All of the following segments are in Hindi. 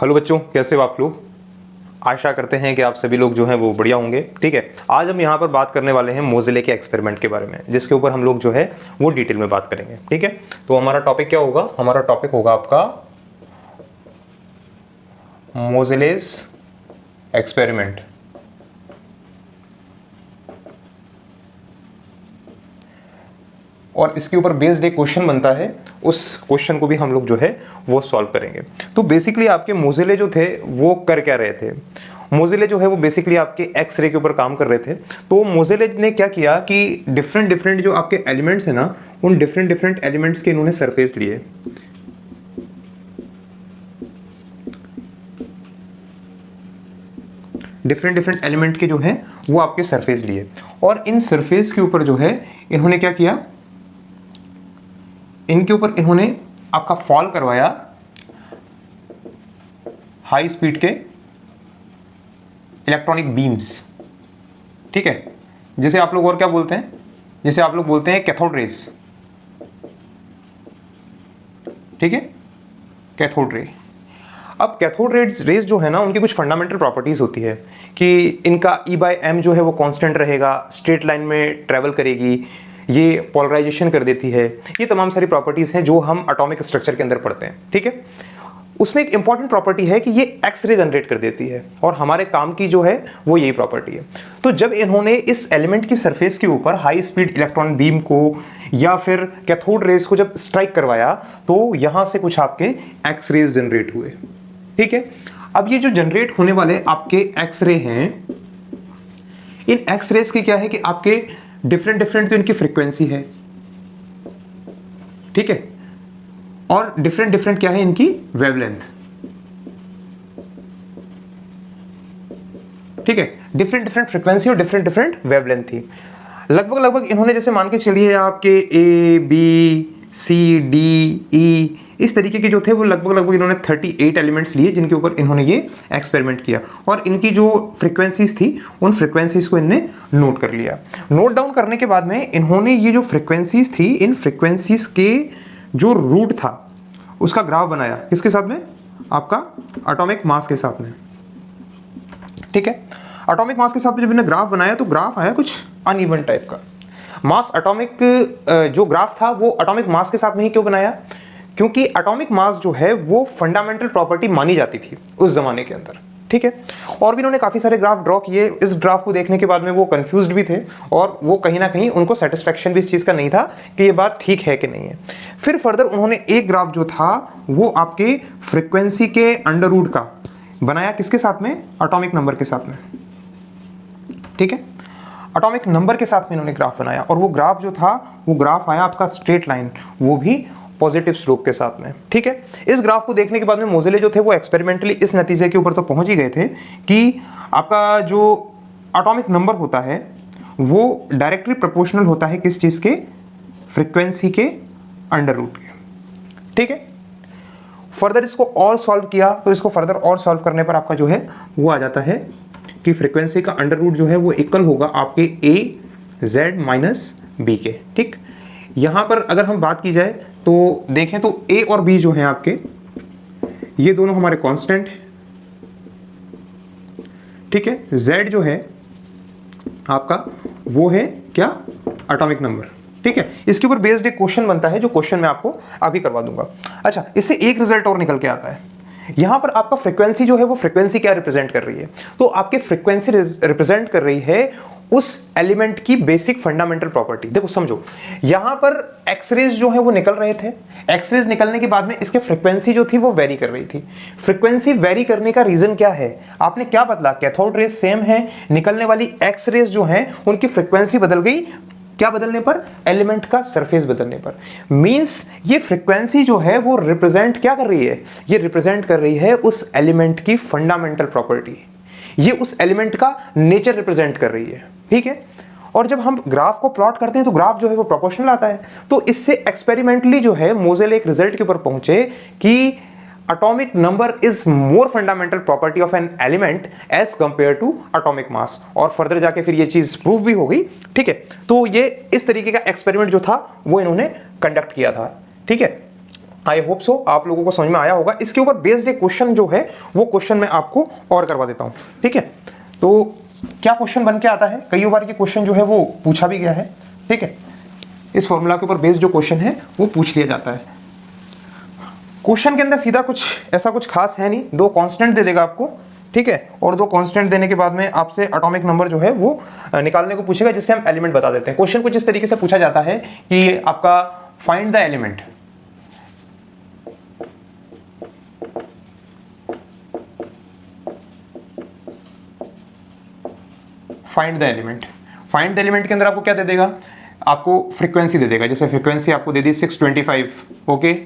हेलो बच्चों, कैसे हो आप लोग। आशा करते हैं कि आप सभी लोग जो हैं वो बढ़िया होंगे। ठीक है, आज हम यहाँ पर बात करने वाले हैं मोज़िले के एक्सपेरिमेंट के बारे में, जिसके ऊपर हम लोग जो है वो डिटेल में बात करेंगे। ठीक है, तो हमारा टॉपिक क्या होगा? हमारा टॉपिक होगा आपका मोज़िलेस एक्सपेरिमेंट। और इसके ऊपर बेस्ड एक क्वेश्चन बनता है, उस क्वेश्चन को भी हम लोग जो है वो सॉल्व करेंगे। तो बेसिकली आपके मोज़िले जो थे वो कर क्या रहे थे? मोज़िले जो है वो बेसिकली आपके एक्सरे के ऊपर काम कर रहे थे। तो मोज़िले ने क्या किया कि डिफरेंट डिफरेंट जो आपके एलिमेंट्स हैं ना, उन डिफरेंट डिफरेंट एलिमेंट्स के इन्होंने सरफेस लिए। डिफरेंट डिफरेंट एलिमेंट के जो है वो आपके सरफेस लिए, और इन सरफेस के ऊपर जो है इन्होंने क्या किया, इनके ऊपर इन्होंने आपका फॉल करवाया हाई स्पीड के इलेक्ट्रॉनिक बीम्स। ठीक है, जिसे आप लोग और क्या बोलते हैं? जिसे आप लोग बोलते हैं कैथोड रेस। ठीक है, कैथोड रे। अब कैथोड रेस जो है ना, उनकी कुछ फंडामेंटल प्रॉपर्टीज होती है कि इनका E/m जो है वो कांस्टेंट रहेगा, स्ट्रेट लाइन में ट्रेवल करेगी, ये पोलराइजेशन कर देती है। ये तमाम सारी प्रॉपर्टीज हैं जो हम एटॉमिक स्ट्रक्चर के अंदर पढ़ते हैं। ठीक है, उसमें एक इंपॉर्टेंट प्रॉपर्टी है कि ये एक्सरे जनरेट कर देती है, और हमारे काम की जो है वो यही प्रॉपर्टी है। तो जब इन्होंने इस एलिमेंट की सरफेस के ऊपर हाई स्पीड इलेक्ट्रॉन बीम को या फिर कैथोड रेस को जब स्ट्राइक करवाया, तो यहां से कुछ आपके एक्सरेज जनरेट हुए। ठीक है, अब ये जो जनरेट होने वाले आपके एक्सरे हैं, इन एक्सरेज की क्या है कि आपके डिफरेंट डिफरेंट तो इनकी फ्रीक्वेंसी है। ठीक है, और डिफरेंट डिफरेंट क्या है इनकी वेवलेंथ। ठीक है, डिफरेंट डिफरेंट फ्रीक्वेंसी और डिफरेंट डिफरेंट वेवलेंथ थी। लगभग इन्होंने जैसे मान के चलिए आपके ABCDE इस तरीके के जो थे वो लगभग इन्होंने 38 एलिमेंट्स लिए, जिनके ऊपर इन्होंने ये एक्सपेरिमेंट किया, और इनकी जो फ्रीक्वेंसीज थी उन फ्रीक्वेंसीज को इनने नोट कर लिया। नोट डाउन करने के बाद में इन्होंने ये जो फ्रीक्वेंसीज थी, इन फ्रीक्वेंसीज के जो रूट था उसका ग्राफ बनाया। किसके साथ में? आपका एटॉमिक मास के साथ में। ठीक है, एटॉमिक मास के साथ में जब इन्होंने ग्राफ बनाया तो ग्राफ आया कुछ अनइवन टाइप का। मास एटॉमिक जो ग्राफ था वो एटॉमिक मास के साथ में ही क्यों बनाया? क्योंकि एटॉमिक मास जो है वो फंडामेंटल प्रॉपर्टी मानी जाती थी उस जमाने के अंदर। ठीक है, और भी इन्होंने काफी सारे ग्राफ ड्रॉ किए। इस ग्राफ को देखने के बाद में वो कंफ्यूज्ड भी थे, और वो कहीं ना कहीं उनको सेटिस्फेक्शन भी इस चीज का नहीं था कि ये बात ठीक है कि नहीं है। फिर फर्दर उन्होंने एक ग्राफ जो था वो आपके फ्रीक्वेंसी के अंडर रूट का बनाया। किसके साथ में? एटॉमिक नंबर के साथ में। ठीक है, एटॉमिक नंबर के साथ में इन्होंने ग्राफ बनाया, और वो ग्राफ जो था वो ग्राफ आया आपका स्ट्रेट लाइन, वो भी पॉजिटिव स्लोप के साथ में। ठीक है, इस ग्राफ को देखने के बाद में मोज़िले जो थे वो एक्सपेरिमेंटली इस नतीजे के ऊपर तो पहुंच ही गए थे कि आपका जो एटॉमिक नंबर होता है वो डायरेक्टली प्रोपोर्शनल होता है किस चीज के? फ्रीक्वेंसी के अंडर रूट के। ठीक है, फर्दर इसको और सॉल्व किया, तो इसको फर्दर और सॉल्व करने पर आपका जो है वो आ जाता है कि फ्रीक्वेंसी का अंडर रूट जो है वो इक्वल होगा आपके AZ-B के। ठीक, यहां पर अगर हम बात की जाए तो देखें तो A और B जो हैं आपके, ये दोनों हमारे कांस्टेंट हैं। ठीक है, Z जो है आपका वो है क्या? Atomic number. ठीक है, इसके ऊपर बेस्ड एक क्वेश्चन बनता है, जो क्वेश्चन मैं आपको अभी करवा दूंगा। अच्छा, इससे एक रिजल्ट और निकल के आता है। यहां पर आपका फ्रीक्वेंसी जो है वो फ्रीक्वेंसी क्या रिप्रेजेंट कर रही है? तो आपकी फ्रीक्वेंसी रिप्रेजेंट कर रही है उस एलिमेंट की बेसिक फंडामेंटल प्रॉपर्टी। देखो समझो, यहां पर एक्सरेज जो है वो निकल रहे थे। एक्सरेज निकलने के बाद में इसके फ्रीक्वेंसी जो थी वो वेरी कर रही थी। फ्रीक्वेंसी वेरी करने का रीजन क्या है? आपने क्या बदला? कैथोड रेज सेम है, निकलने वाली एक्सरेज जो है उनकी फ्रीक्वेंसी बदल गई। क्या बदलने पर? एलिमेंट का सरफेस बदलने पर। मींस ये फ्रीक्वेंसी जो है वो रिप्रेजेंट क्या कर रही है? ये रिप्रेजेंट कर रही है उस एलिमेंट की फंडामेंटल प्रॉपर्टी, ये उस एलिमेंट का नेचर रिप्रेजेंट कर रही है। ठीक है, और जब हम ग्राफ को प्लॉट करते हैं तो ग्राफ जो है वो प्रोपोर्शनल आता है। तो इससे एक्सपेरिमेंटली जो है मोज़िले एक रिजल्ट के ऊपर पहुंचे कि atomic number is more fundamental property of an element as compared to atomic mass, और फर्दर जाके फिर ये चीज प्रूव भी हो गई। ठीक है, तो ये इस तरीके का एक्सपेरिमेंट जो था वो इन्होंने कंडक्ट किया था। ठीक है, आई होप सो आप लोगों को समझ में आया होगा। इसके ऊपर बेस्ड एक क्वेश्चन जो है वो क्वेश्चन मैं आपको और करवा देता हूं, ठीक है। तो क्या क्वेश्चन बन के आता है, कई बार ये क्वेश्चन जो है वो पूछा भी गया है, ठीक है। इस फॉर्मूला के ऊपर बेस्ड जो क्वेश्चन है वो पूछ लिया जाता है। क्वेश्चन के अंदर सीधा कुछ ऐसा कुछ खास है नहीं, दो कांस्टेंट दे देगा आपको, ठीक है, और दो कांस्टेंट देने के बाद में आपसे एटॉमिक नंबर जो है वो निकालने को पूछेगा, जिससे हम एलिमेंट बता देते हैं। क्वेश्चन कुछ इस तरीके से पूछा जाता है कि आपका find the element, find the element. Find the element के अंदर आपको क्या दे देगा, आपको फ्रीक्वेंसी दे देगा। जैसे फ्रीक्वेंसी आपको दे दी 625, ओके,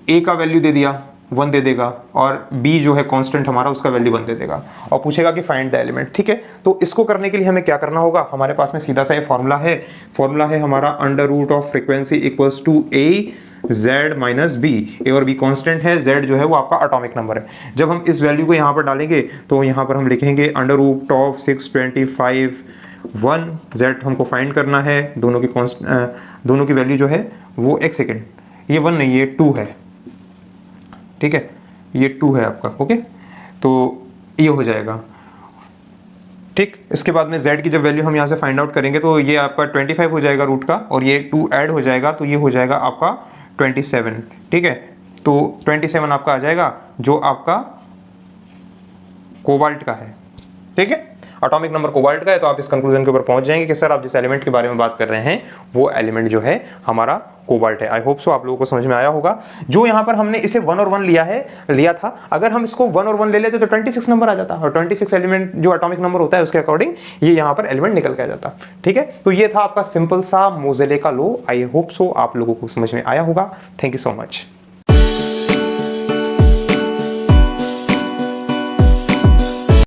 ए का वैल्यू दे दिया 1 दे देगा, और बी जो है कांस्टेंट हमारा उसका वैल्यू 1 दे देगा, और पूछेगा कि फाइंड द एलिमेंट, ठीक है। तो इसको करने के लिए हमें क्या करना होगा, हमारे पास में सीधा सा ये फॉर्मूला है हमारा under root of frequency equals to A z minus B. A और बी कांस्टेंट है, z जो है वो आपका एटॉमिक नंबर है। जब हम इस वैल्यू को यहाँ पर डालेंगे तो यहाँ पर हम लिखेंगे अंडर रूट ऑफ 625 1, z हमको फाइंड करना है, दोनों की वैल्यू जो है वो एक सेकेंड, ये 1 नहीं ये 2 है, ठीक है, ये 2 है आपका, ओके। तो ये हो जाएगा, ठीक। इसके बाद में z की जब वैल्यू हम यहाँ से फाइंड आउट करेंगे तो ये आपका 25 हो जाएगा रूट का, और ये 2 ऐड हो जाएगा तो ये हो जाएगा आपका 27, ठीक है। तो 27 आपका आ जाएगा जो आपका कोबाल्ट का है, ठीक है, एटॉमिक नंबर कोबाल्ट का है। तो आप इस कंक्लूजन के ऊपर पहुंच जाएंगे कि सर आप जिस एलिमेंट के बारे में बात कर रहे हैं वो एलिमेंट जो है हमारा कोबाल्ट है। आई होप सो आप लोगों को समझ में आया होगा। जो यहाँ पर हमने इसे 1 और 1 लिया था, अगर हम इसको 1 और 1 ले लेते तो 26 नंबर आ जाता, और 26 एलिमेंट जो एटॉमिक नंबर होता है उसके अकॉर्डिंग ये यहाँ पर एलिमेंट निकल के आ जाता, ठीक है। तो ये था आपका सिंपल सा मोज़ेले का लॉ। आई होप सो आप लोगों को समझ में आया होगा। Thank you so much.